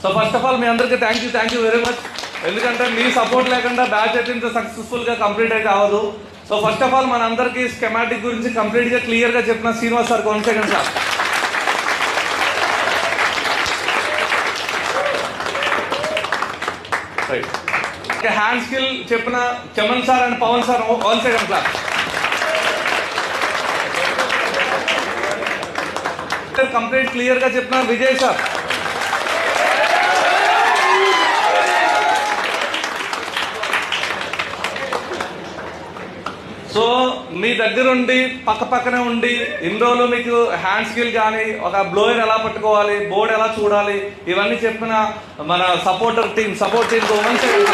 So first of all మీ అందరికీ thank you very much. ఎందుకంటే మీ support లేకుండా బ్యాచ్ అయితే ఇంత సక్సెస్ఫుల్గా కంప్లీట్ అయితే అవ్వదు. సో ఫస్ట్ ఆఫ్ ఆల్ మన అందరికీ స్కెమాటిక్ గురించి కంప్లీట్గా క్లియర్గా చెప్పిన Srinivas sir 1 second sir. Right. Hand skill చెప్పిన Chaman sir and Pavan sir 1 second class. Complete క్లియర్గా చెప్పిన విజయ్ సార్. సో మీ దగ్గరుండి పక్కనే ఉండి ఇన్ని రోజులు మీకు హ్యాండ్ స్కిల్ కానీ ఒక బ్లోయర్ ఎలా పట్టుకోవాలి, బోర్డ్ ఎలా చూడాలి, ఇవన్నీ చెప్పిన మన సపోర్ట్ టీం 1 సెకండ్.